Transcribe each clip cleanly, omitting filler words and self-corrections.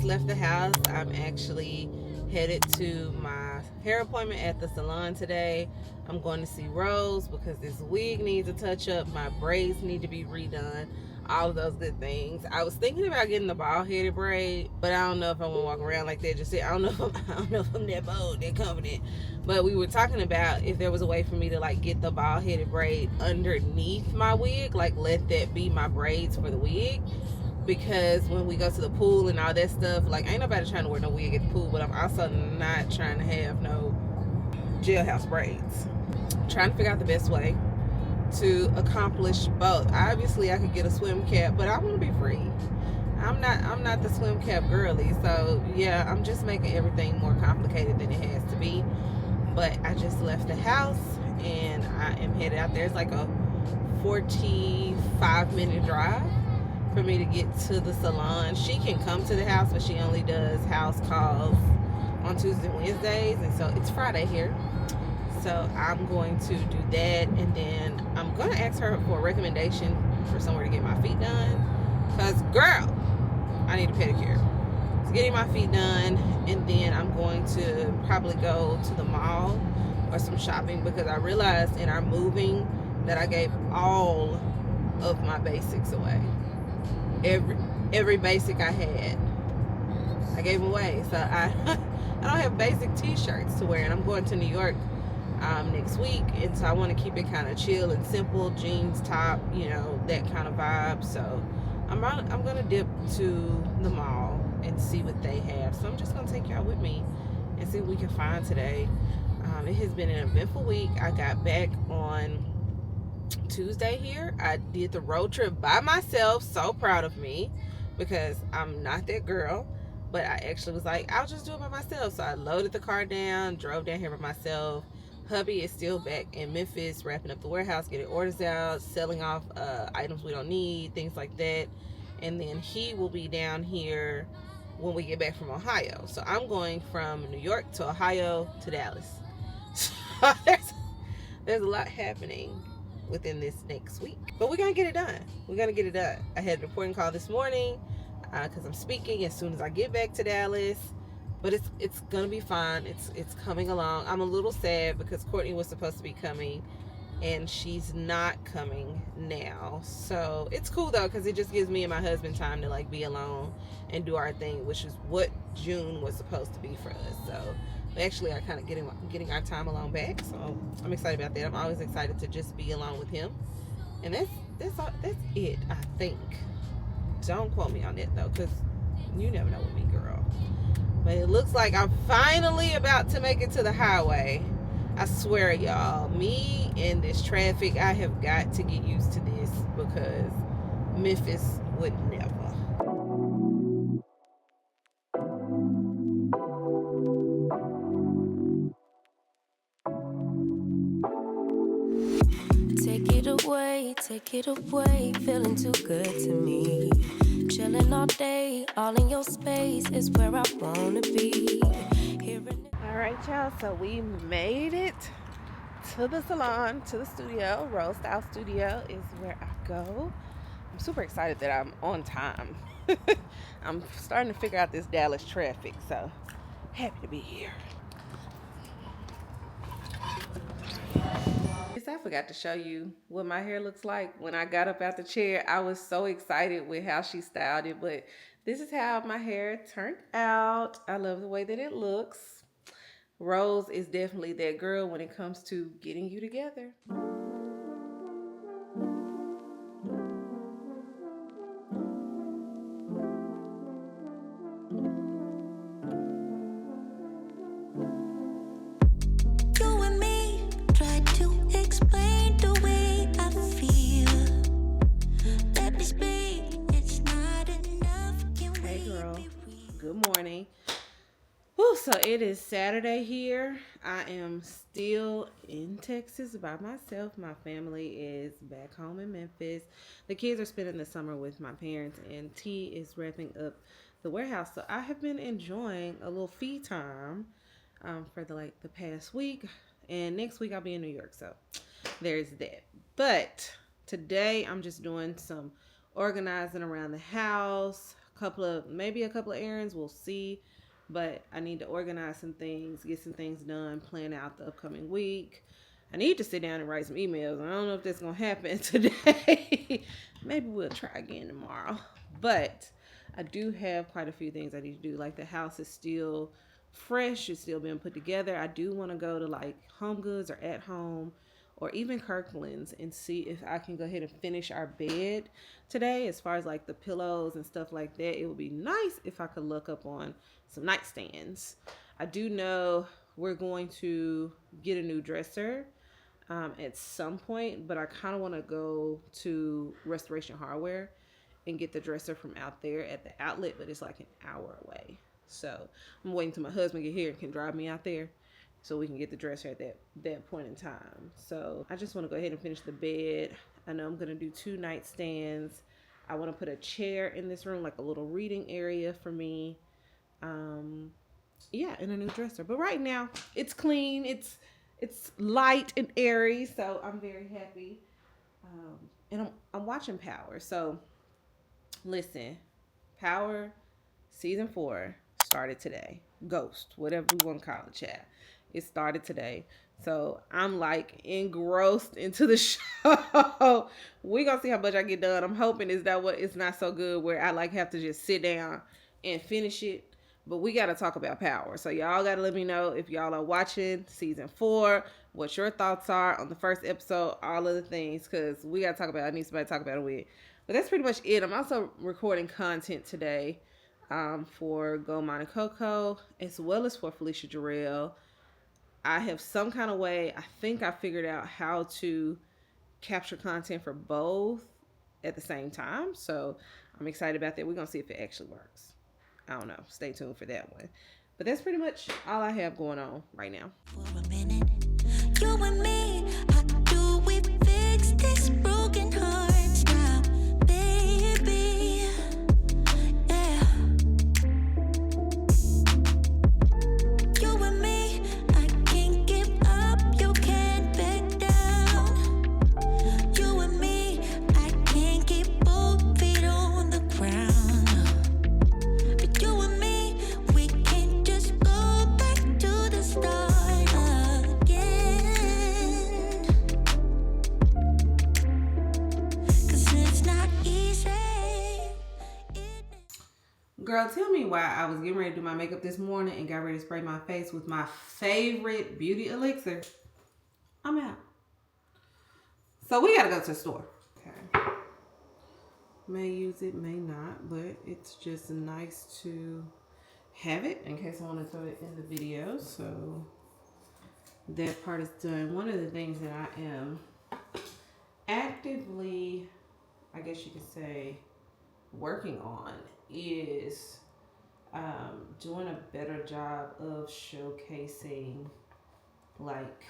just left the house. I'm actually headed to my hair appointment at the salon today. I'm going to see Rose because this wig needs a touch up. My braids need to be redone. All of those good things. I was thinking about getting the bald headed braid, but I don't know if I want to walk around like that. I don't know if I don't know if I'm that bold, that confident. But we were talking about if there was a way for me to like get the bald headed braid underneath my wig, like let that be my braids for the wig. Because when we go to the pool and all that stuff, like ain't nobody trying to wear no wig at the pool, but I'm also not trying to have no jailhouse braids. I'm trying to figure out the best way to accomplish both. Obviously, I could get a swim cap, but I want to be free. I'm not the swim cap girly, so yeah, I'm just making everything more complicated than it has to be. But I just left the house and I am headed out there. It's like a 45-minute drive for me to get to the salon. She can come to the house, but she only does house calls on Tuesdays and Wednesdays, and so it's Friday here. So I'm going to do that, and then I'm going to ask her for a recommendation for somewhere to get my feet done. Because, girl, I need a pedicure. So getting my feet done, and then I'm going to probably go to the mall or some shopping because I realized in our moving that I gave all of my basics away. Every basic I had, I gave them away. So I I don't have basic t-shirts to wear, and I'm going to New York next week, and so I want to keep it kind of chill and simple, jeans, top, that kind of vibe. So I'm gonna dip to the mall and see what they have. So I'm just gonna take y'all with me and see what we can find today. It has been an eventful week. I got back on Tuesday here. I did the road trip by myself. So proud of me because I'm not that girl, but I actually was like, I'll just do it by myself. So I loaded the car down, drove down here by myself. Hubby is still back in Memphis, wrapping up the warehouse, getting orders out, selling off items we don't need, things like that. And then he will be down here when we get back from Ohio. So I'm going from New York to Ohio to Dallas. So there's a lot happening within this next week, but we're gonna get it done. I had an important call this morning because I'm speaking as soon as I get back to Dallas, but it's gonna be fine. It's coming along. I'm a little sad because Courtney was supposed to be coming and she's not coming now, so it's cool though because it just gives me and my husband time to like be alone and do our thing, which is what June was supposed to be for us. So we actually are kind of getting our time alone back, so I'm excited about that. I'm always excited to just be alone with him, and that's it, I think. Don't quote me on that though, because you never know with me, girl. But it looks like I'm finally about to make it to the highway. I swear, y'all, me and this traffic, I have got to get used to this because Memphis would never. Take it away, feeling too good to me. Chilling all day, all in your space is where I wanna be. All right, y'all, so we made it to the salon, to the studio. Rose Style Studio is where I go. I'm super excited that I'm on time. I'm starting to figure out this Dallas traffic, so happy to be here. I forgot to show you what my hair looks like when I got up out the chair. I was so excited with how she styled it, but this is how my hair turned out. I love the way that it looks. Rose is definitely that girl when it comes to getting you together. Good morning. So it is Saturday here. I am still in Texas by myself. My family is back home in Memphis. The kids are spending the summer with my parents, and T is wrapping up the warehouse. So I have been enjoying a little fee time for the past week, and next week I'll be in New York. So there's that. But today I'm just doing some organizing around the house, maybe a couple of errands. We'll see. But I need to organize some things, get some things done, plan out the upcoming week. I need to sit down and write some emails. I don't know if that's going to happen today. Maybe we'll try again tomorrow. But I do have quite a few things I need to do. Like the house is still fresh. It's still being put together. I do want to go to like Home Goods or At Home or even Kirkland's and see if I can go ahead and finish our bed today. As far as like the pillows and stuff like that, it would be nice if I could look up on some nightstands. I do know we're going to get a new dresser at some point, but I kind of want to go to Restoration Hardware and get the dresser from out there at the outlet, but it's like an hour away. So I'm waiting till my husband get here and can drive me out there so we can get the dresser at that point in time. So I just want to go ahead and finish the bed. I know I'm going to do 2 nightstands. I want to put a chair in this room, like a little reading area for me. Yeah, and a new dresser. But right now, it's clean. It's light and airy, so I'm very happy. And I'm watching Power. So listen, Power season 4 started today. Ghost, whatever we want to call it, chat. It started today. So I'm like engrossed into the show. We're gonna see how much I get done. I'm hoping it's not so good where I like have to just sit down and finish it. But we gotta talk about Power. So y'all gotta let me know if y'all are watching season 4, what your thoughts are on the first episode, all of the things, because we gotta talk about it. I need somebody to talk about it with. But that's pretty much it. I'm also recording content today for Go Mine Coco, as well as for Felicia Jarrell. I have some kind of way, I think I figured out how to capture content for both at the same time. So I'm excited about that. We're going to see if it actually works. I don't know. Stay tuned for that one. But that's pretty much all I have going on right now. For a minute, you and me, how do we fix this broken hearts now, baby? Yeah. You and me, I can't give up, you can't back down. You and me, I can't keep both feet on the ground. But you and me, we can't just go back to the start again. 'Cause it's not easy. Girl, tell me why I was getting ready to do my makeup this morning and got ready to spray my face with my favorite beauty elixir. I'm out. So we gotta go to the store. Okay. May use it, may not, but it's just nice to have it in case I want to throw it in the video. So that part is done. One of the things that I am actively, I guess you could say, working on is doing a better job of showcasing like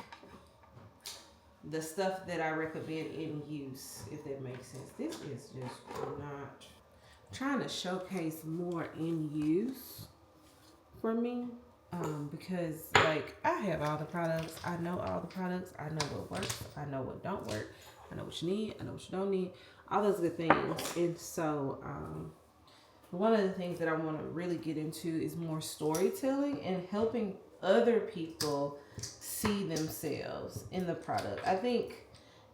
the stuff that I recommend in use, if that makes sense. This is just not trying to showcase more in use for me, because like I have all the products. I know all the products. I know what works. I know what don't work. I know what you need. I know what you don't need. All those good things. And so one of the things that I want to really get into is more storytelling and helping other people see themselves in the product. I think,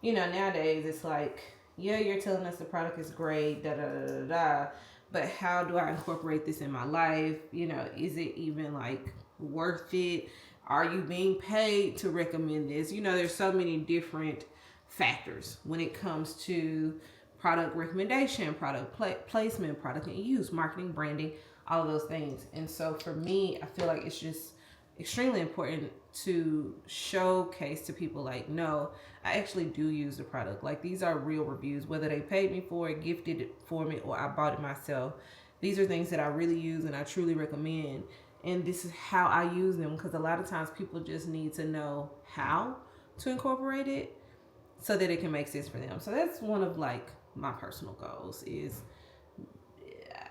nowadays it's like, yeah, you're telling us the product is great, da da da da da, but how do I incorporate this in my life? Is it even like worth it? Are you being paid to recommend this? There's so many different factors when it comes to product recommendation, product placement, product and use, marketing, branding, all of those things. And so for me, I feel like it's just extremely important to showcase to people like, no, I actually do use the product. Like, these are real reviews, whether they paid me for it, gifted it for me, or I bought it myself. These are things that I really use and I truly recommend. And this is how I use them, because a lot of times people just need to know how to incorporate it so that it can make sense for them. So that's one of like my personal goals is,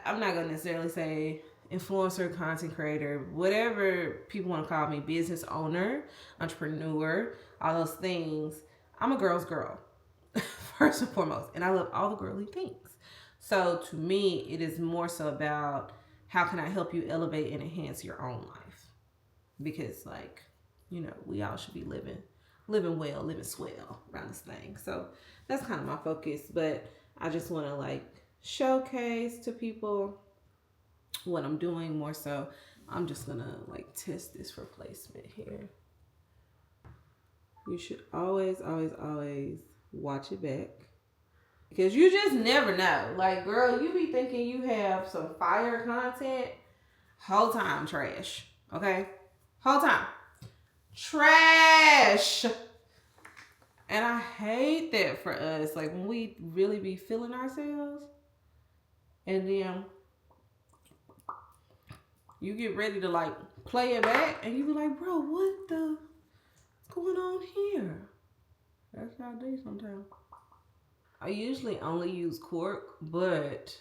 I'm not gonna necessarily say influencer, content creator, whatever people want to call me, business owner, entrepreneur, all those things. I'm a girl's girl, first and foremost, and I love all the girly things. So to me, it is more so about how can I help you elevate and enhance your own life? Because like, you know, we all should be living well, living swell around this thing. So that's kind of my focus. But I just want to like showcase to people what I'm doing more so. I'm just gonna like test this for placement here. You should always, always, always watch it back. Because you just never know. Like, girl, you be thinking you have some fire content. Whole time trash. Okay? Whole time. Trash. And I hate that for us. Like, when we really be feeling ourselves. And then you get ready to, like, play it back. And you be like, bro, what's going on here? That's how I do sometimes. I usually only use cork, but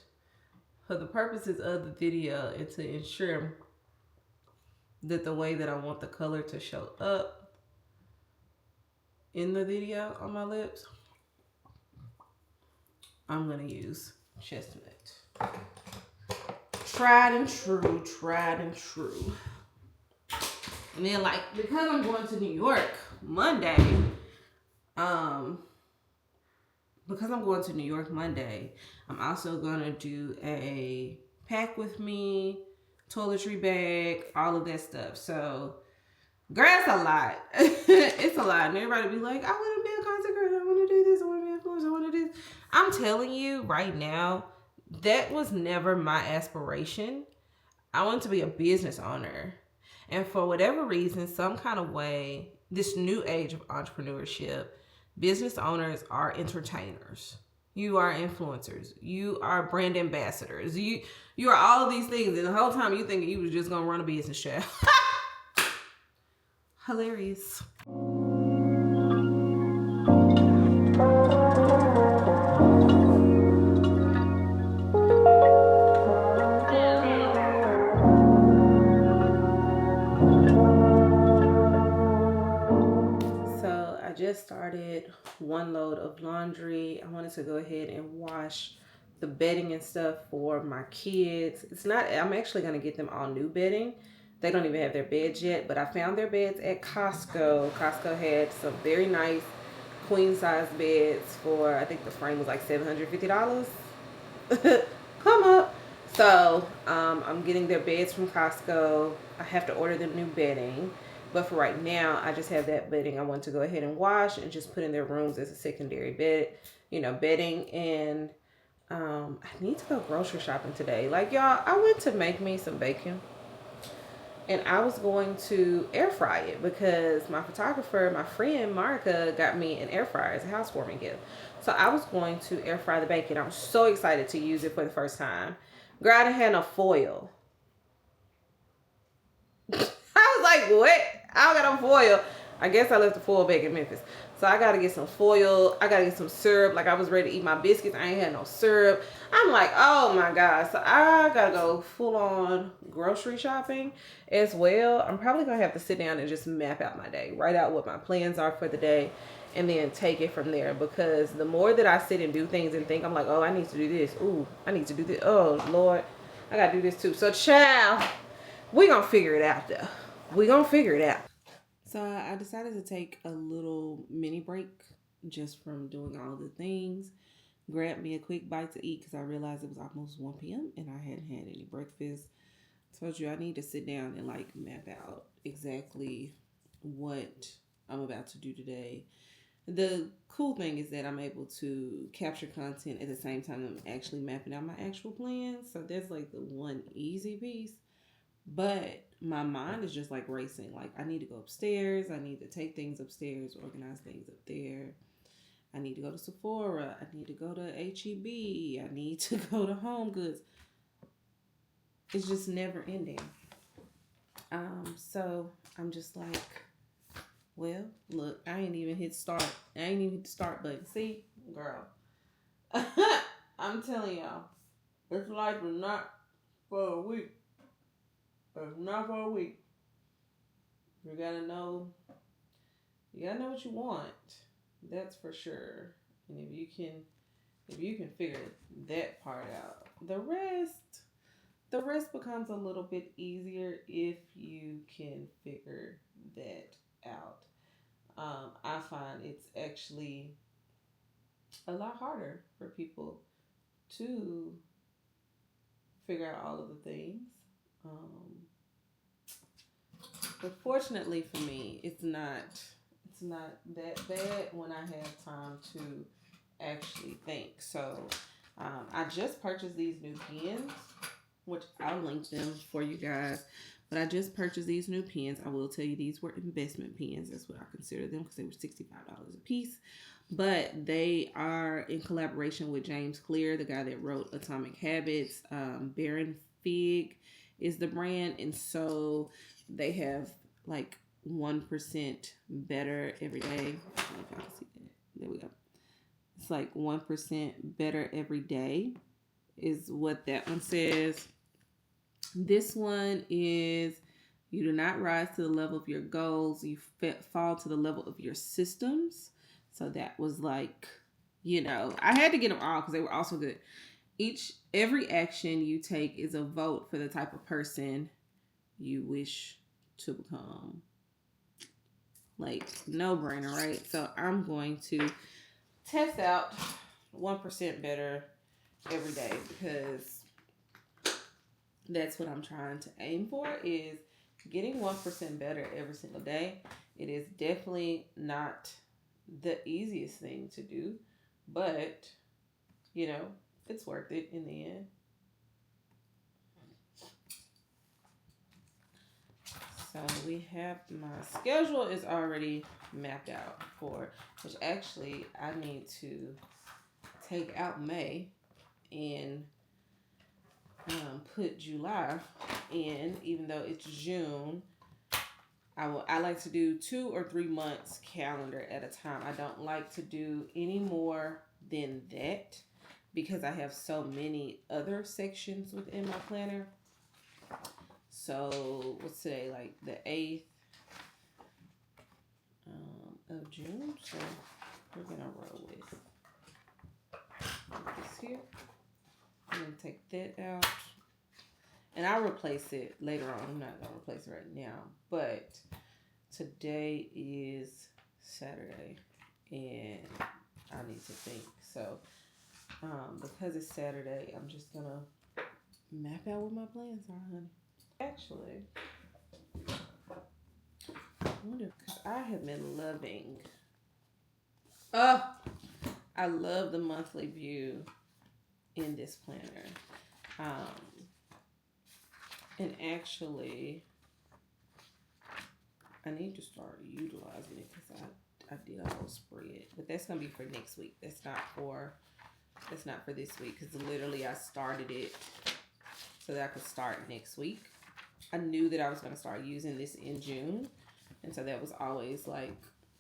for the purposes of the video and to ensure that the way that I want the color to show up in the video on my lips, I'm gonna use chestnut. Tried and true, tried and true. And then like, because I'm going to New York Monday, I'm also gonna do a pack with me, toiletry bag, all of that stuff. So, girl, it's a lot. It's a lot. And everybody be like, I want to be a content creator. I want to do this. I want to be an influencer. I want to do this. I'm telling you right now, that was never my aspiration. I want to be a business owner. And for whatever reason, some kind of way, this new age of entrepreneurship, business owners are entertainers. You are influencers. You are brand ambassadors. You are all of these things. And the whole time you thinking you was just going to run a business, child. Hilarious. So I just started one load of laundry. I wanted to go ahead and wash the bedding and stuff for my kids. I'm actually going to get them all new bedding. They don't even have their beds yet, but I found their beds at Costco. Costco had some very nice queen size beds for, I think the frame was like $750. Come up. So I'm getting their beds from Costco. I have to order them new bedding. But for right now, I just have that bedding I want to go ahead and wash and just put in their rooms as a secondary bedding. And I need to go grocery shopping today. Like, y'all, I went to make me some bacon. And I was going to air fry it because my photographer, my friend Marika, got me an air fryer as a housewarming gift. So I was going to air fry the bacon. I was so excited to use it for the first time. Girl, I didn't have no foil. I was like, what? I don't got no foil. I guess I left the foil back in Memphis. So I got to get some foil. I got to get some syrup. Like, I was ready to eat my biscuits. I ain't had no syrup. I'm like, oh my God. So I got to go full on grocery shopping as well. I'm probably going to have to sit down and just map out my day. Write out what my plans are for the day. And then take it from there. Because the more that I sit and do things and think, I'm like, oh, I need to do this. Ooh, I need to do this. Oh, Lord. I got to do this too. So, child, we going to figure it out, though. We going to figure it out. So I decided to take a little mini break just from doing all the things. Grabbed me a quick bite to eat because I realized it was almost 1 p.m. and I hadn't had any breakfast. Told you I need to sit down and like map out exactly what I'm about to do today. The cool thing is that I'm able to capture content at the same time I'm actually mapping out my actual plans. So that's like the one easy piece. But my mind is just like racing. Like, I need to go upstairs. I need to take things upstairs, organize things up there. I need to go to Sephora. I need to go to H-E-B. I need to go to Home Goods. It's just never ending. So I'm just like, well, look, I ain't even hit start. I ain't even hit the start button. See, girl. I'm telling y'all, this life is not for a week. It's not for a week. You gotta know what you want. That's for sure. And if you can If you can figure that part out, the rest becomes a little bit easier if you can figure that out. I find it's actually a lot harder for people to figure out all of the things. Um, but fortunately for me, it's not that bad when I have time to actually think. So I just purchased these new pens, which I'll link them for you guys. But I just purchased these new pens. I will tell you these were investment pens. That's what I consider them because they were $65 a piece. But they are in collaboration with James Clear, the guy that wrote Atomic Habits. Baron Fig is the brand. And so they have like 1% better every day. I don't know if y'all can see that. There we go. It's like 1% better every day is what that one says. This one is you do not rise to the level of your goals. You fall to the level of your systems. So that was like, I had to get them all because they were also good. Every action you take is a vote for the type of person you wish to become. Like, no brainer, right? So I'm going to test out 1% better every day because that's what I'm trying to aim for, is getting 1% better every single day. It is definitely not the easiest thing to do, but it's worth it in the end. So we have my schedule is already mapped out for, which actually I need to take out May and put July in, even though it's June. I like to do 2 or 3 months calendar at a time. I don't like to do any more than that because I have so many other sections within my planner. So what's today, like the 8th of June? So we're gonna roll with this here. I'm gonna take that out. And I'll replace it later on. I'm not going to replace it right now. But today is Saturday. And I need to think. So, because it's Saturday, I'm just going to map out what my plans are, honey. Actually, I wonder, because I have been loving. I love the monthly view in this planner. And actually, I need to start utilizing it because I did a whole spread. But that's going to be for next week. That's not for this week because literally I started it so that I could start next week. I knew that I was going to start using this in June. And so that was always like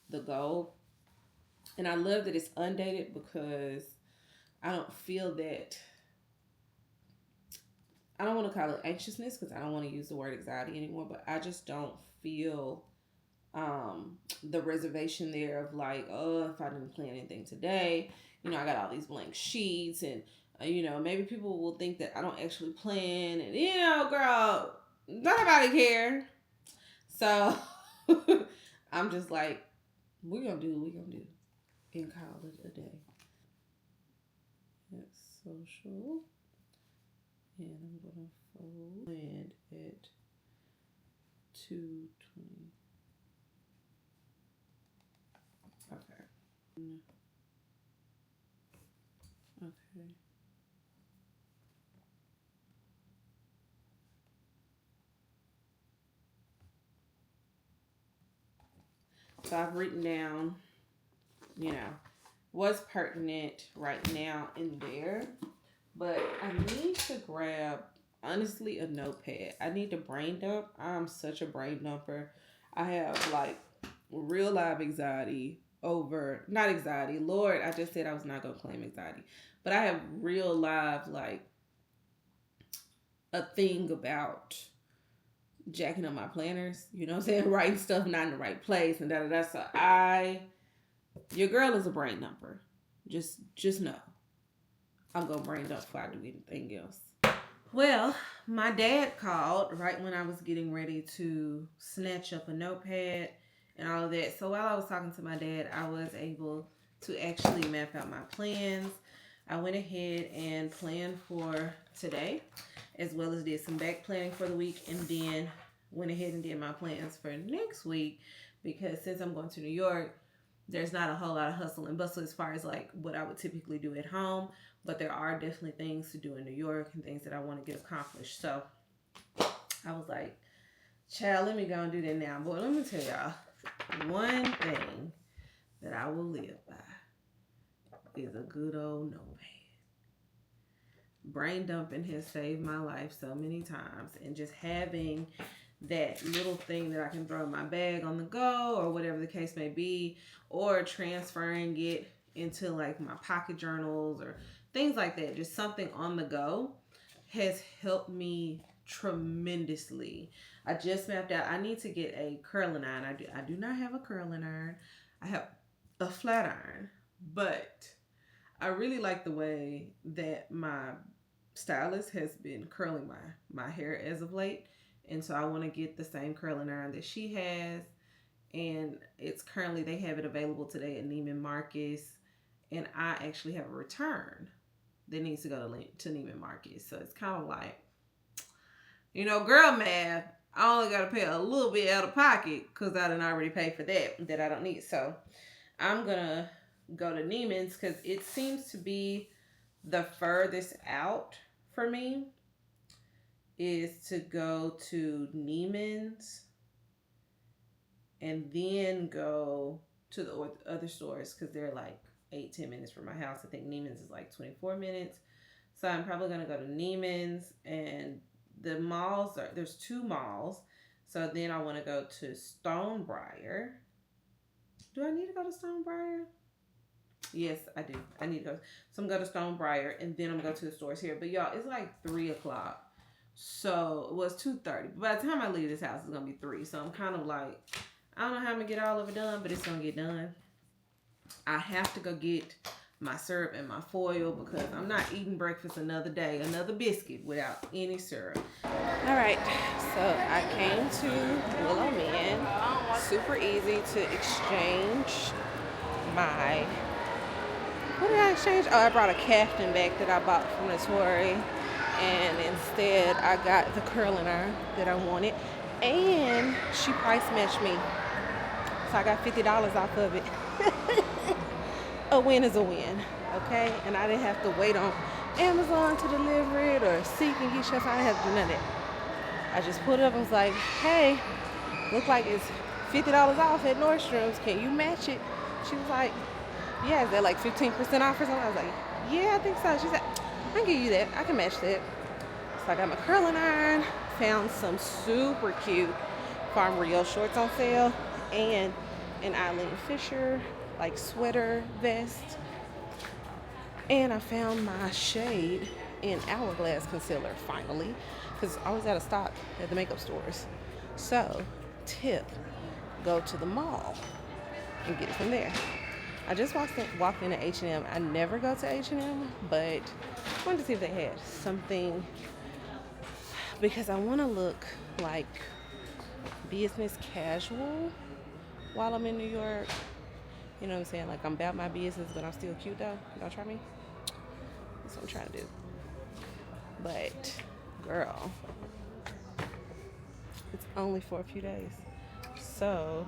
the goal. And I love that it's undated because I don't feel that... I don't want to call it anxiousness because I don't want to use the word anxiety anymore, but I just don't feel the reservation there of like, oh, if I didn't plan anything today, I got all these blank sheets and, maybe people will think that I don't actually plan and, girl, nobody care. So I'm just like, we're going to do what we're going to do and call it a day. That's social. And I'm going to fold and at 220. Okay. Okay. So I've written down, what's pertinent right now in there. But I need to grab, honestly, a notepad. I need to brain dump. I'm such a brain dumper. I have like real live anxiety over, not anxiety. Lord, I just said I was not going to claim anxiety. But I have real live, like, a thing about jacking up my planners. You know what I'm saying? Writing stuff not in the right place and da-da-da. So your girl is a brain dumper. Just know. I'll go brain dump before I do anything else. Well, my dad called right when I was getting ready to snatch up a notepad and all of that. So while I was talking to my dad, I was able to actually map out my plans. I went ahead and planned for today, as well as did some back planning for the week, and then went ahead and did my plans for next week, because since I'm going to New York, there's not a whole lot of hustle and bustle as far as like what I would typically do at home, but there are definitely things to do in New York and things that I want to get accomplished. So I was like, child, let me go and do that now. Boy, let me tell y'all, one thing that I will live by is a good old notepad. Brain dumping has saved my life so many times, and just having that little thing that I can throw in my bag on the go, or whatever the case may be, or transferring it into like my pocket journals or things like that, just something on the go, has helped me tremendously. I just mapped out, I need to get a curling iron. I do not have a curling iron. I have a flat iron, but I really like the way that my stylist has been curling my hair as of late. And so I want to get the same curling iron that she has. And it's currently, they have it available today at Neiman Marcus. And I actually have a return that needs to go to Neiman Marcus. So it's kind of like, you know, girl math, I only got to pay a little bit out of pocket because I done already paid for that I don't need. So I'm going to go to Neiman's because it seems to be the furthest out for me, is to go to Neiman's and then go to the other stores, because they're like 8-10 minutes from my house. I think Neiman's is like 24 minutes. So I'm probably going to go to Neiman's, and the malls there's 2 malls. So then I want to go to Stonebriar. Do I need to go to Stonebriar? Yes, I do. I need to go. So I'm going to go to Stonebriar, and then I'm going to go to the stores here. But y'all, it's like 3 o'clock. So it was 2:30. By the time I leave this house, it's going to be 3. So I'm kind of like, I don't know how I'm going to get all of it done, but it's going to get done. I have to go get my syrup and my foil, because I'm not eating breakfast another day, another biscuit without any syrup. All right, so I came to Willow Man. Super easy to exchange my, what did I exchange? Oh, I brought a caftan bag that I bought from the Tory, and instead I got the curling iron that I wanted, and she price matched me, so I got $50 off of it. A win is a win, okay? And I didn't have to wait on Amazon to deliver it or seek and get stuff. I didn't have to do none of that. I just put it up and was like, hey, look like it's $50 off at Nordstrom's. Can you match it? She was like, yeah, is that like 15% off or something? I was like, yeah, I think so. She said, I can give you that. I can match that. So I got my curling iron, found some super cute Farm Rio shorts on sale, and an Eileen Fisher like sweater vest, and I found my shade in Hourglass concealer finally, because I was out of stock at the makeup stores. So tip, go to the mall and get it from there. I just walked into H&M. I never go to H&M, but I wanted to see if they had something, because I want to look like business casual while I'm in New York. You know what I'm saying? Like, I'm about my business, but I'm still cute though. Don't try me. That's what I'm trying to do. But, girl, it's only for a few days. So,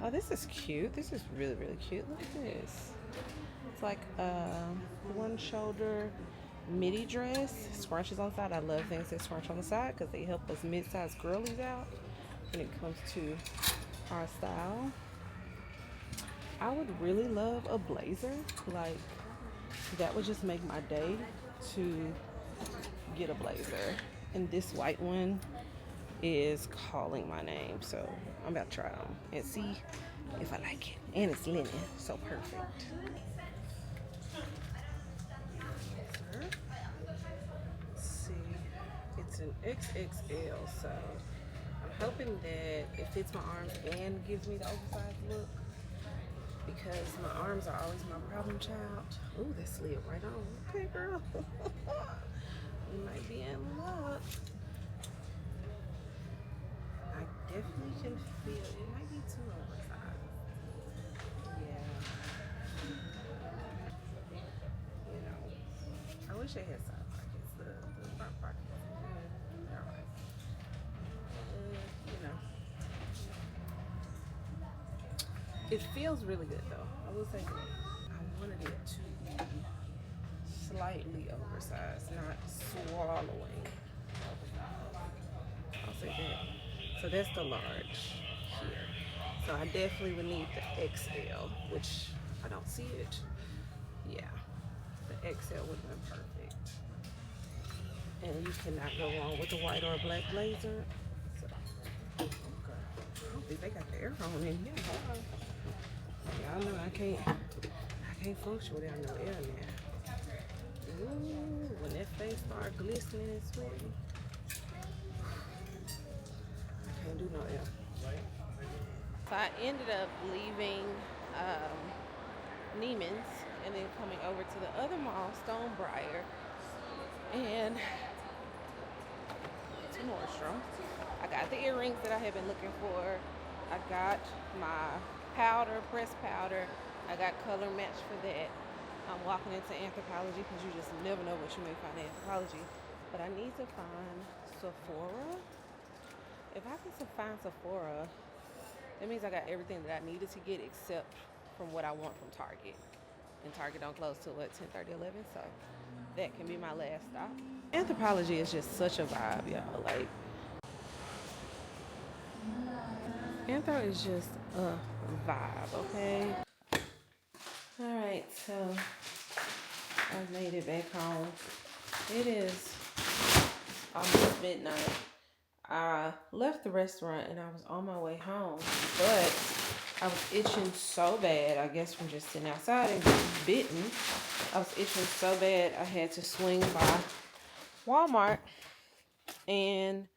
oh, this is cute. This is really, really cute. Look at this. It's like a one shoulder midi dress. Scrunches on the side. I love things that scrunch on the side because they help us mid-sized girlies out when it comes to our style. I would really love a blazer. Like, that would just make my day to get a blazer. And this white one is calling my name. So I'm about to try them and see if I like it. And it's linen, so perfect. Let's see. It's an XXL, so I'm hoping that it fits my arms and gives me the oversized look. because my arms are always my problem child. Ooh, that slid right on. Okay, girl. You might be in luck. I definitely can feel it might be too oversized. Yeah. You know, I wish I had side pockets. The front pockets. Yeah, all right. You know, it feels really good though. I will say that. I wanted it to be slightly oversized, not swallowing. I'll say that. So that's the large here. So I definitely would need the XL, which I don't see it. Yeah, the XL would have been perfect. And you cannot go wrong with a white or a black blazer. So, okay. I don't think they got the air on in here. Hold on. Y'all know I can't function without no air now. Ooh, when that face start glistening and sweating, I can't do no air. So I ended up leaving Neiman's and then coming over to the other mall, Stonebriar, and to Nordstrom. I got the earrings that I had been looking for. I got my powder, pressed powder. I got color match for that. I'm walking into Anthropologie because you just never know what you may find in Anthropologie. But I need to find Sephora. If I can find Sephora, that means I got everything that I needed to get except from what I want from Target. And Target don't close till what, 10:30, 11? So that can be my last stop. Anthropologie is just such a vibe, y'all. Like, Anthro is just a vibe, okay? Alright, so I've made it back home. It is almost midnight. I left the restaurant and I was on my way home, but I was itching so bad, I guess from just sitting outside and getting bitten. I was itching so bad I had to swing by Walmart and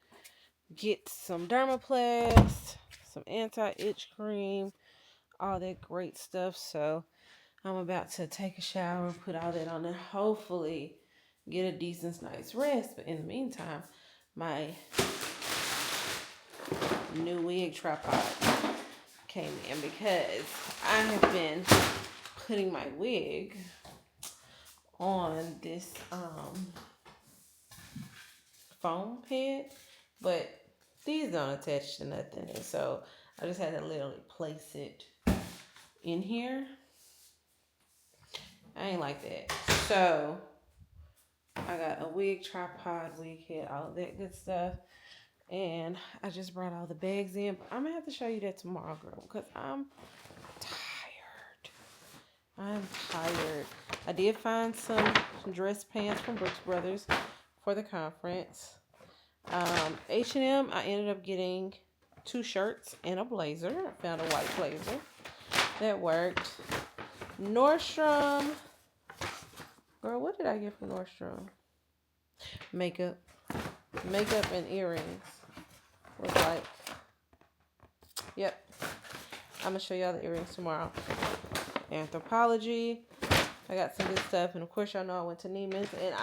get some Dermaplast, some anti-itch cream, all that great stuff. So I'm about to take a shower and put all that on and hopefully get a decent night's rest. But in the meantime, my new wig tripod came in because I have been putting my wig on this foam head, but these don't attach to nothing, and so I just had to literally place it in here. I ain't like that, so I got a wig tripod, wig head, all of that good stuff, and I just brought all the bags in. But I'm gonna have to show you that tomorrow, girl, because I'm tired. I did find some dress pants from Brooks Brothers for the conference. H&M, I ended up getting 2 shirts and a blazer. I found a white blazer that worked. Nordstrom, girl, what did I get from Nordstrom? Makeup and earrings was like, yep. I'm gonna show y'all the earrings tomorrow. Anthropologie, I got some good stuff, and of course y'all know I went to Neiman's, and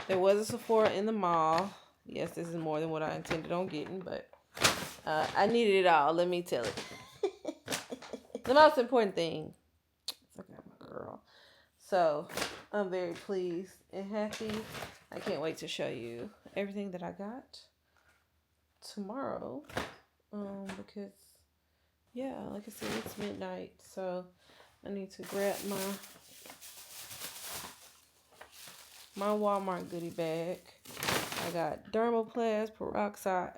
there was a Sephora in the mall. Yes, this is more than what I intended on getting, but I needed it all, let me tell it. The most important thing is I got my girl. So I'm very pleased and happy. I can't wait to show you everything that I got tomorrow. Because yeah, like I said, it's midnight, so I need to grab my Walmart goodie bag. I got Dermaplast, peroxide,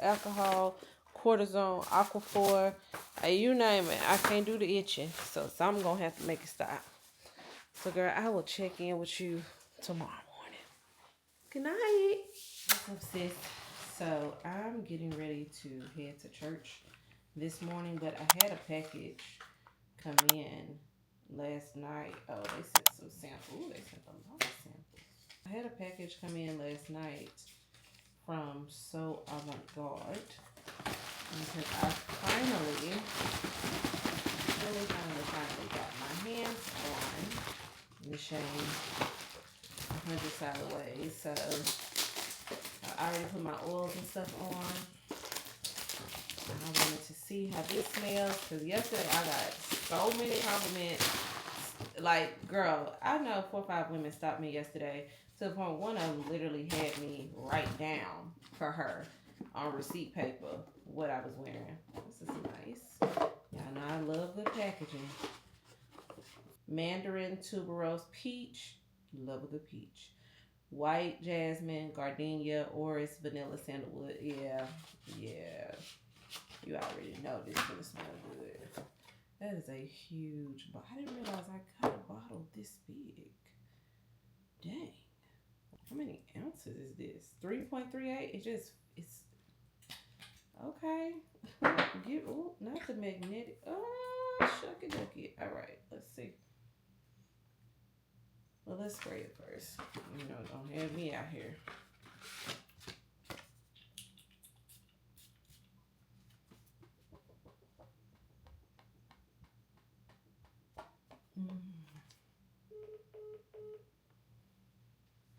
alcohol, cortisone, Aquaphor, you name it. I can't do the itching, so I'm gonna have to make it stop. So girl, I will check in with you tomorrow morning. Good night. What's up, sis? So I'm getting ready to head to church this morning, but I had a package come in last night. Oh, they sent some samples. Ooh, they sent a lot of samples. I had a package come in last night from So Avant Garde because I finally shame 100 solid ways. So I already put my oils and stuff on. I wanted to see how this smells because yesterday I got so many compliments. Like, girl, I know 4 or 5 women stopped me yesterday to the point one of them literally had me write down for her on receipt paper what I was wearing. This is nice. Y'all know I love good packaging. Mandarin tuberose peach. Love a good peach. White jasmine, gardenia, orris, vanilla, sandalwood. Yeah. You already know this is gonna smell good. That is a huge bottle. I didn't realize I got a bottle this big. Dang. How many ounces is this? 3.38? It's okay. Ooh, not the magnetic. Oh, shucky ducky. All right, let's see. Well, let's spray it first. You know, don't have me out here.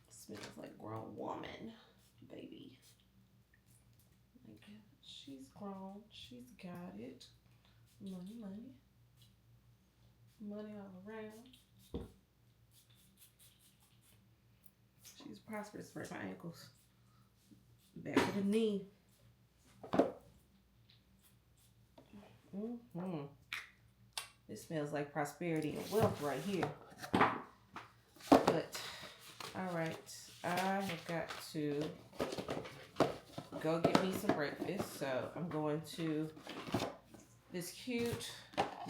Smells like grown woman, baby. Like, she's grown. She's got it. Money, money. Money all around. She's prosperous for my ankles. Back to the knee. This smells like prosperity and wealth right here. But, all right, I have got to go get me some breakfast. So I'm going to this cute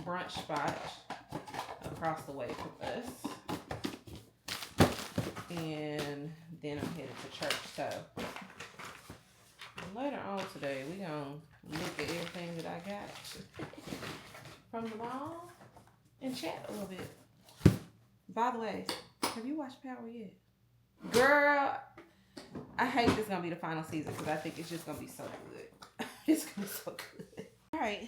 brunch spot across the way from us. And then I'm headed to church. So later on today, we're going to look at everything that I got from the mall and chat a little bit. By the way, have you watched Power yet? Girl, I hate this going to be the final season because I think it's just going to be so good. It's going to be so good. All right,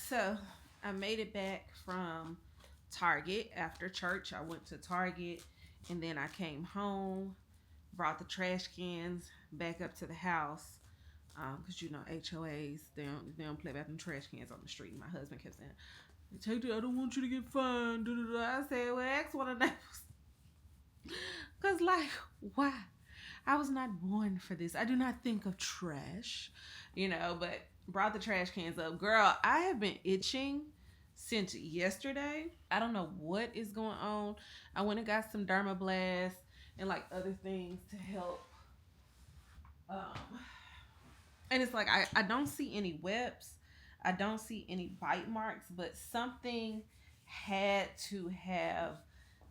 so I made it back from Target after church. I went to Target and then I came home, brought the trash cans back up to the house. Because you know HOAs, they don't play about them trash cans on the street. My husband kept saying, "Take that, I don't want you to get fined." I said, "Well, ask one of the neighbors." Because, like, why? I was not born for this. I do not think of trash, you know, but brought the trash cans up. Girl, I have been itching since yesterday. I don't know what is going on. I went and got some Dermablast and, like, other things to help. And it's like, I don't see any webs. I don't see any bite marks, but something had to have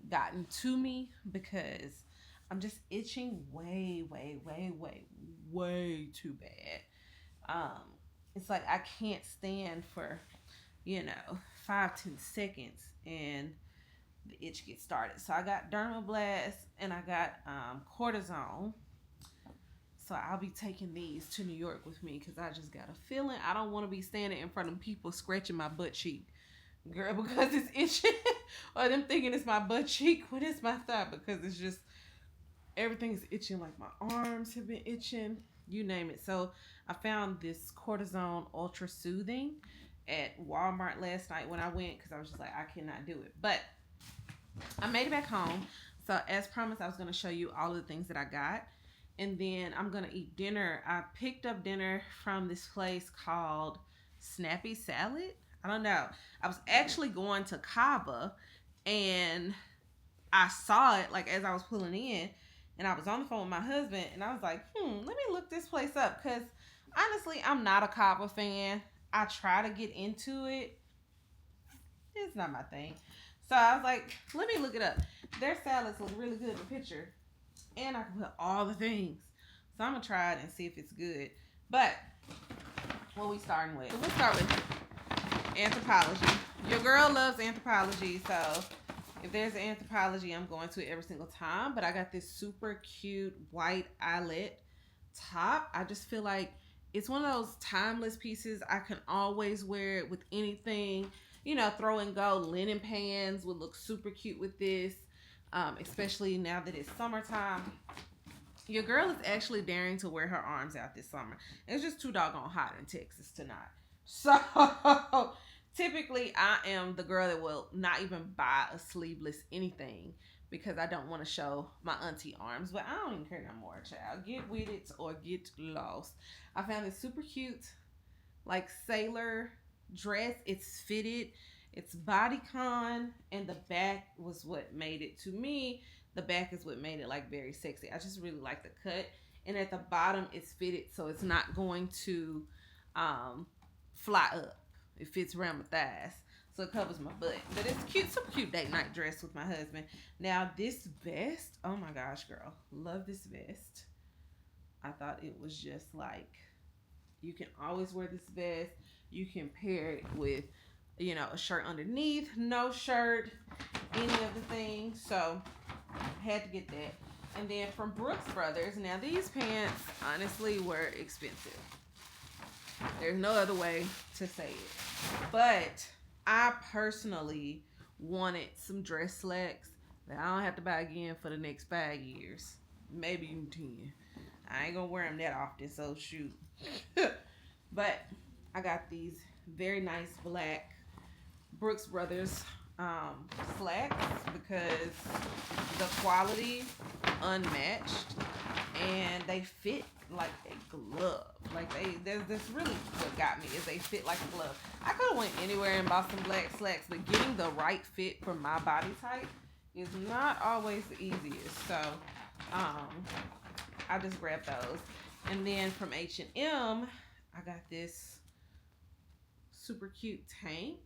gotten to me because I'm just itching way too bad. It's like I can't stand for, 5-10 seconds and the itch gets started. So I got Dermablast and I got cortisone. So I'll be taking these to New York with me because I just got a feeling I don't want to be standing in front of people scratching my butt cheek, girl, because it's itching. Or them thinking it's my butt cheek when it's my thigh, because it's just, everything's itching. Like my arms have been itching, you name it. So I found this cortisone ultra soothing at Walmart last night when I went because I was just like, I cannot do it. But I made it back home. So as promised, I was going to show you all of the things that I got. And then I'm going to eat dinner. I picked up dinner from this place called Snappy Salad. I don't know. I was actually going to Cava and I saw it like as I was pulling in, and I was on the phone with my husband and I was like, let me look this place up, because honestly, I'm not a Cava fan. I try to get into it. It's not my thing. So I was like, let me look it up. Their salads look really good in the picture. And I can put all the things. So I'm going to try it and see if it's good. But what we starting with? So we'll start with Anthropologie. Your girl loves Anthropologie. So if there's an Anthropologie, I'm going to it every single time. But I got this super cute white eyelet top. I just feel like it's one of those timeless pieces. I can always wear it with anything. Throw and go. Linen pants would look super cute with this. especially now that it's summertime. Your girl is actually daring to wear her arms out this summer. It's just too doggone hot in Texas to not. So typically I am the girl that will not even buy a sleeveless anything because I don't want to show my auntie arms. But I don't even care no more, child. Get with it or get lost. I found this super cute, like, sailor dress. It's fitted. It's bodycon, and the back was what made it, to me, the back is what made it like very sexy. I just really like the cut. And at the bottom it's fitted so it's not going to fly up. It fits around my thighs. So it covers my butt. But it's cute, some cute date night dress with my husband. Now this vest, oh my gosh, girl. Love this vest. I thought it was just like, you can always wear this vest. You can pair it with, you know, a shirt underneath, no shirt, any of the things. So I had to get that. And then from Brooks Brothers, now these pants honestly were expensive. There's no other way to say it. But I personally wanted some dress slacks that I don't have to buy again for the next 5 years. Maybe even 10. I ain't gonna wear them that often, so shoot. But I got these very nice black Brooks Brothers slacks because the quality unmatched and they fit like a glove. Like that's really what got me, is they fit like a glove. I could have went anywhere and bought some black slacks, but getting the right fit for my body type is not always the easiest. So I just grabbed those. And then from H&M, I got this super cute tank.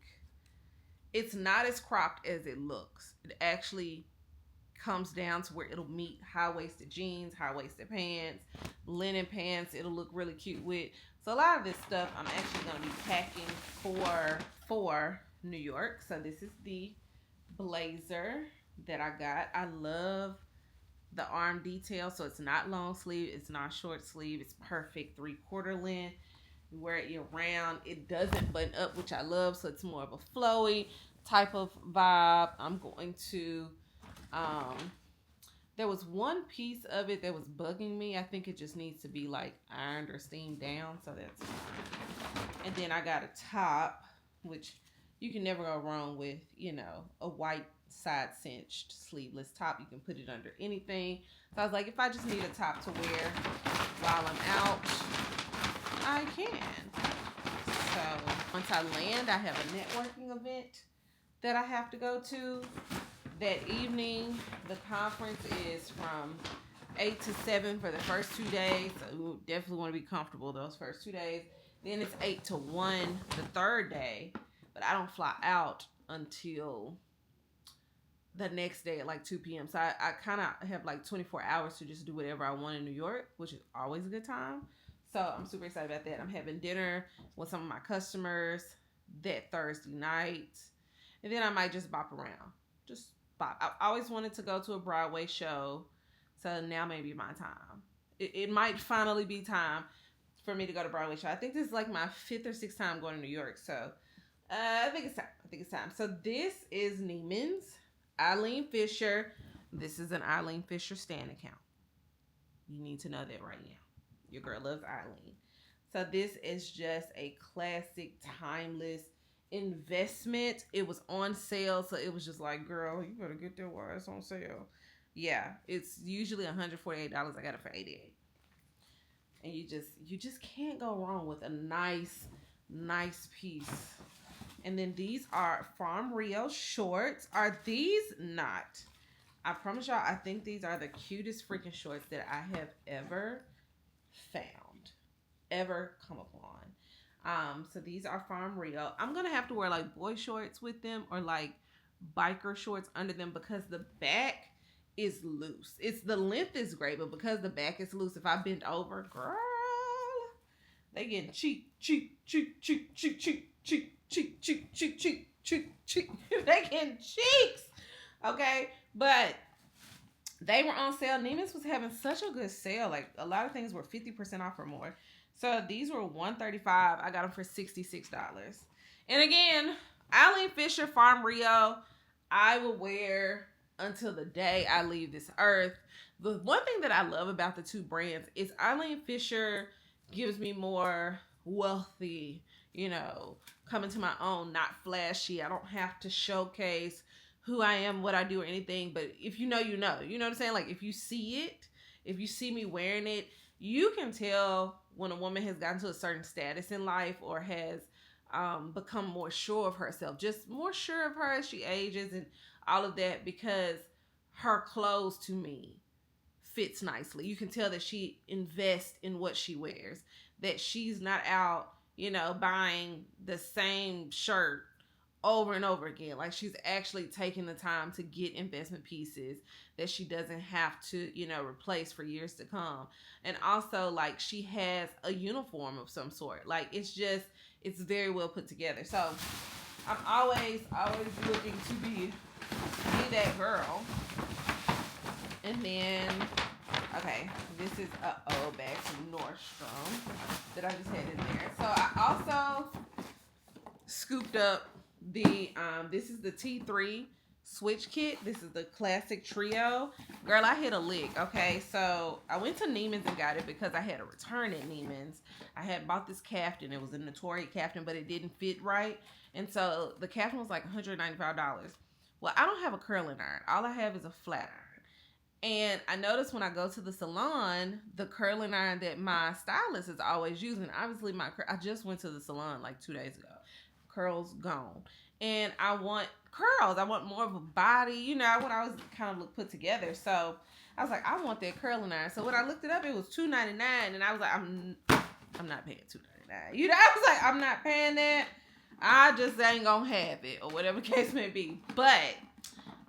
It's not as cropped as it looks. It actually comes down to where it'll meet high-waisted jeans, high-waisted pants, linen pants. It'll look really cute with. So a lot of this stuff I'm actually going to be packing for New York. So this is the blazer that I got. I love the arm detail. So it's not long sleeve. It's not short sleeve. It's perfect 3/4 length. You wear it year round. It doesn't button up, which I love. So it's more of a flowy type of vibe. I'm going to, there was one piece of it that was bugging me. I think it just needs to be like ironed or steamed down. So that's fine. And then I got a top, which you can never go wrong with, you know, a white side cinched sleeveless top. You can put it under anything. So I was like, if I just need a top to wear while I'm out, I can. So once I land, I have a networking event that I have to go to that evening. The conference is from 8 to 7 for the first 2 days. So we definitely want to be comfortable those first 2 days. Then it's 8 to 1 the third day. But I don't fly out until the next day at like 2 p.m. So I kind of have like 24 hours to just do whatever I want in New York, which is always a good time. So I'm super excited about that. I'm having dinner with some of my customers that Thursday night. And then I might just bop around. Just bop. I always wanted to go to a Broadway show. So now may be my time. It might finally be time for me to go to Broadway show. I think this is like my 5th or 6th time going to New York. So I think it's time. So this is Neiman's. Eileen Fisher. This is an Eileen Fisher stan account. You need to know that right now. Your girl loves Eileen. So this is just a classic, timeless investment. It was on sale, so it was just like, girl, you better get that while it's on sale. Yeah, it's usually $148. I got it for $88. And you just can't go wrong with a nice piece. And then these are Farm Rio shorts. Are these not? I promise y'all, I think these are the cutest freaking shorts that I have ever found, ever come upon. So these are Farm Rio. I'm gonna have to wear like boy shorts with them or like biker shorts under them because the back is loose. The length is great, but because the back is loose, if I bend over, girl, they getting cheek. They getting cheeks. Okay, but they were on sale. Neiman's was having such a good sale. Like a lot of things were 50% off or more. So these were $135. I got them for $66. And again, Eileen Fisher Farm Rio, I will wear until the day I leave this earth. The one thing that I love about the two brands is Eileen Fisher gives me more wealthy, you know, coming to my own, not flashy. I don't have to showcase who I am, what I do, or anything. But if you know, you know. You know what I'm saying? Like, if you see it, if you see me wearing it, you can tell when a woman has gotten to a certain status in life or has become more sure of herself, just more sure of her as she ages and all of that, because her clothes to me fits nicely. You can tell that she invests in what she wears, that she's not out, you know, buying the same shirt over and over again. Like, she's actually taking the time to get investment pieces that she doesn't have to, you know, replace for years to come. And also, like, she has a uniform of some sort. Like, it's very well put together. So I'm always looking to be that girl. And then, okay, this is back to Nordstrom that I just had in there. So I also scooped up the this is the T3 switch kit. This is the classic trio. Girl, I hit a lick. Okay, so I went to Neiman's and got it because I had a return at Neiman's. I had bought this caftan. It was a Notori caftan, but it didn't fit right, and so the caftan was like $195. Well, I don't have a curling iron. All I have is a flat iron. And I noticed when I go to the salon, the curling iron that my stylist is always using, obviously I just went to the salon like 2 days ago. Curls gone. And I want curls. I want more of a body. You know, I want always kind of look put together. So I was like, I want that curling iron. So when I looked it up, it was $2.99, and I was like, I'm not paying $2.99. You know, I was like, I'm not paying that. I just ain't gonna have it, or whatever the case may be. But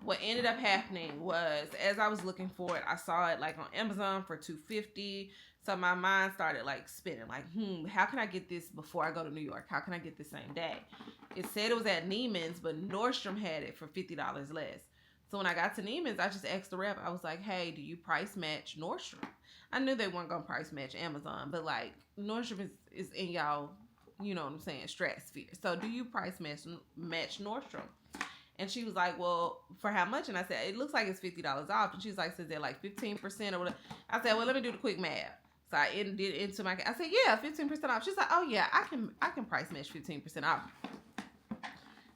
what ended up happening was, as I was looking for it, I saw it like on Amazon for $2.50. So my mind started like spinning, like, how can I get this before I go to New York? How can I get this same day? It said it was at Neiman's, but Nordstrom had it for $50 less. So when I got to Neiman's, I just asked the rep, I was like, hey, do you price match Nordstrom? I knew they weren't gonna price match Amazon, but like, Nordstrom is in y'all, you know what I'm saying, stratosphere. So do you price match Nordstrom? And she was like, well, for how much? And I said, it looks like it's $50 off. And she's like, says they're like 15% or whatever. I said, well, let me do the quick math. So I did it into my, I said, yeah, 15% off. She's like, oh yeah, I can price match 15% off.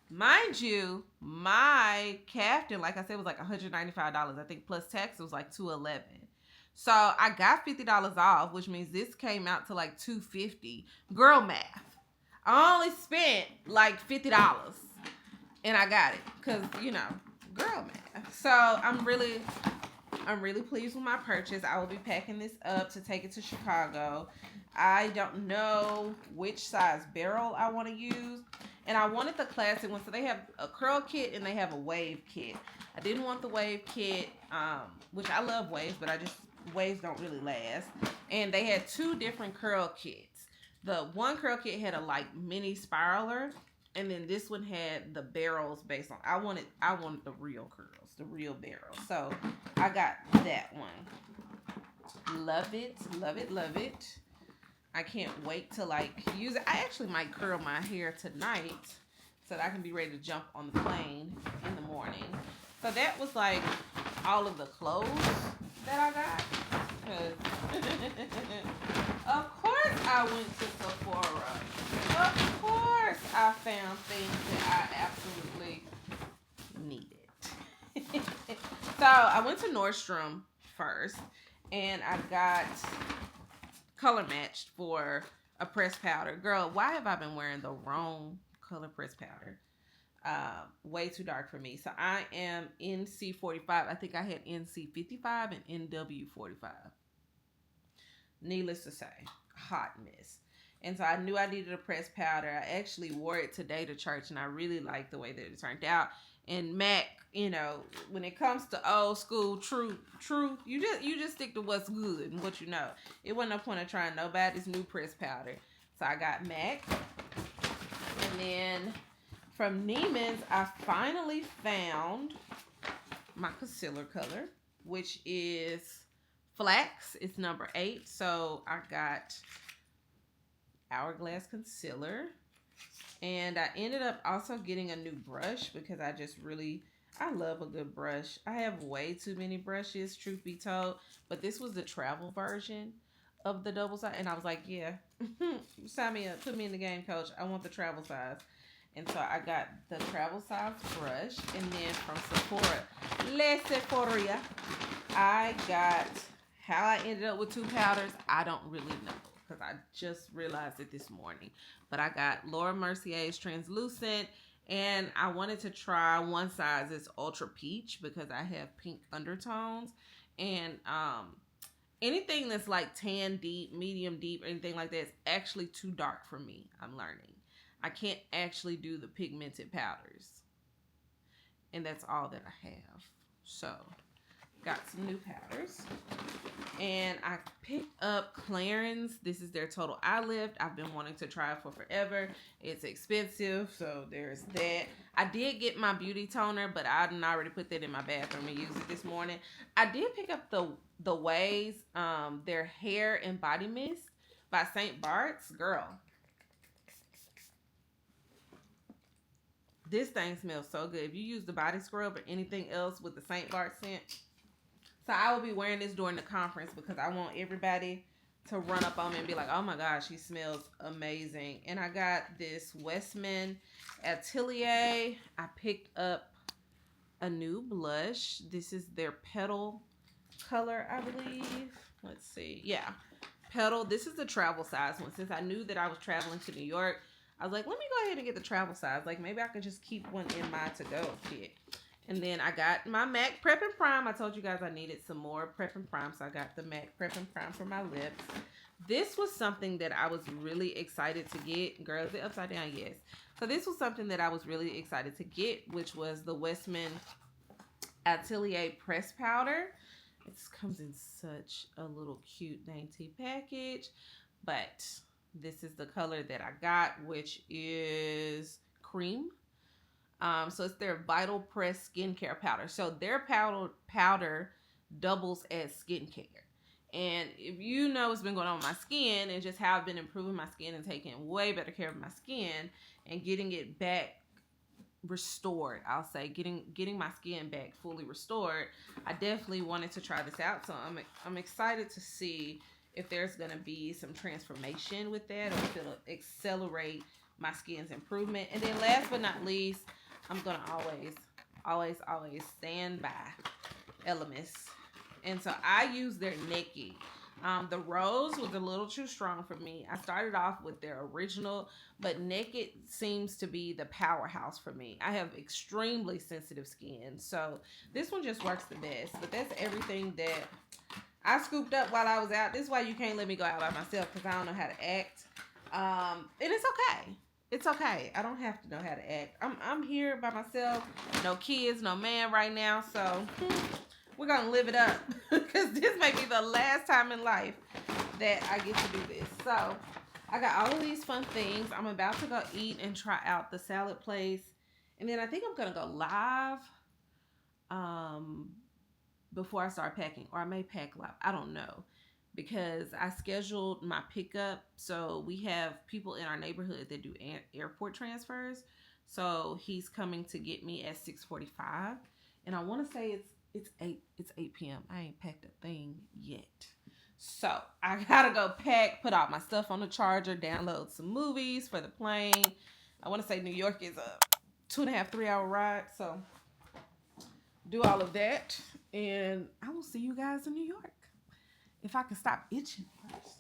Mind you, my caftan, like I said, was like $195. I think plus tax, it was like $211. So I got $50 off, which means this came out to like $250. Girl math. I only spent like $50. And I got it, cause you know, girl math. So I'm really pleased with my purchase. I will be packing this up to take it to Chicago. I don't know which size barrel I want to use, and I wanted the classic one. So they have a curl kit and they have a wave kit. I didn't want the wave kit, which I love waves, but waves don't really last. And they had two different curl kits. The one curl kit had a like mini spiraler. And then this one had the barrels based on, I wanted the real curls, the real barrels. So I got that one. Love it, love it, love it. I can't wait to like use it. I actually might curl my hair tonight so that I can be ready to jump on the plane in the morning. So that was like all of the clothes that I got. Of course I went to Sephora. Of course I found things that I absolutely needed. So I went to Nordstrom first, and I got color matched for a pressed powder. Girl, why have I been wearing the wrong color pressed powder? Way too dark for me. So I am NC45. I think I had NC55 and NW45. Needless to say, hot mess. And so I knew I needed a pressed powder. I actually wore it today to church, and I really liked the way that it turned out. And MAC, you know, when it comes to old school truth, you just stick to what's good and what you know. It wasn't no point of trying nobody's new pressed powder. So I got MAC. And then from Neiman's, I finally found my concealer color, which is Flax. It's number 8. So I got Hourglass concealer, and I ended up also getting a new brush because I I love a good brush. I have way too many brushes, truth be told, but this was the travel version of the double size, and I was like, yeah, sign me up, put me in the game, coach. I want the travel size. And so I got the travel size brush, and then from Sephora, Les Sephora, I got how I ended up with two powders. I don't really know because I just realized it this morning. But I got Laura Mercier's translucent, and I wanted to try one size. It's ultra peach because I have pink undertones, and anything that's like tan deep, medium deep, or anything like that is actually too dark for me. I'm learning. I can't actually do the pigmented powders. And that's all that I have. So, got some new powders. And I picked up Clarins. This is their Total Eye Lift. I've been wanting to try it for forever. It's expensive, so there's that. I did get my beauty toner, but I didn't already put that in my bathroom and use it this morning. I did pick up the Ways, their hair and body mist by St. Bart's. Girl, this thing smells so good. If you use the body scrub or anything else with the St. Bart scent. So I will be wearing this during the conference because I want everybody to run up on me and be like, oh my gosh, she smells amazing. And I got this Westman Atelier. I picked up a new blush. This is their Petal color, I believe. Let's see. Yeah, Petal. This is the travel size one. Since I knew that I was traveling to New York, I was like, let me go ahead and get the travel size. Like, maybe I could just keep one in my to-go kit. And then I got my MAC Prep and Prime. I told you guys I needed some more Prep and Prime, so I got the MAC Prep and Prime for my lips. This was something that I was really excited to get. Girl, is it upside down? Yes. So this was something that I was really excited to get, which was the Westman Atelier Press Powder. It comes in such a little cute, dainty package. But this is the color that I got, which is cream. So it's their Vital Press skincare powder. So their powder doubles as skincare. And if you know what's been going on with my skin and just how I've been improving my skin and taking way better care of my skin and getting it back restored, I'll say, getting my skin back fully restored, I definitely wanted to try this out. So I'm excited to see if there's gonna be some transformation with that, or if it'll accelerate my skin's improvement. And then last but not least, I'm gonna always stand by Elemis. And so I use their Nikki. The rose was a little too strong for me. I started off with their original, but Naked seems to be the powerhouse for me. I have extremely sensitive skin, so this one just works the best. But that's everything that I scooped up while I was out. This is why you can't let me go out by myself, because I don't know how to act. And it's okay. It's okay. I don't have to know how to act. I'm here by myself. No kids, no man right now. So we're going to live it up. Because this may be the last time in life that I get to do this. So I got all of these fun things. I'm about to go eat and try out the salad place. And then I think I'm going to go live before I start packing. Or I may pack live. I don't know. Because I scheduled my pickup. So we have people in our neighborhood that do airport transfers. So he's coming to get me at 6:45. And I want to say it's 8 p.m. I ain't packed a thing yet. So I gotta go pack, put all my stuff on the charger, download some movies for the plane. I want to say New York is a 2.5, 3 hour ride. So do all of that. And I will see you guys in New York. If I can stop itching first.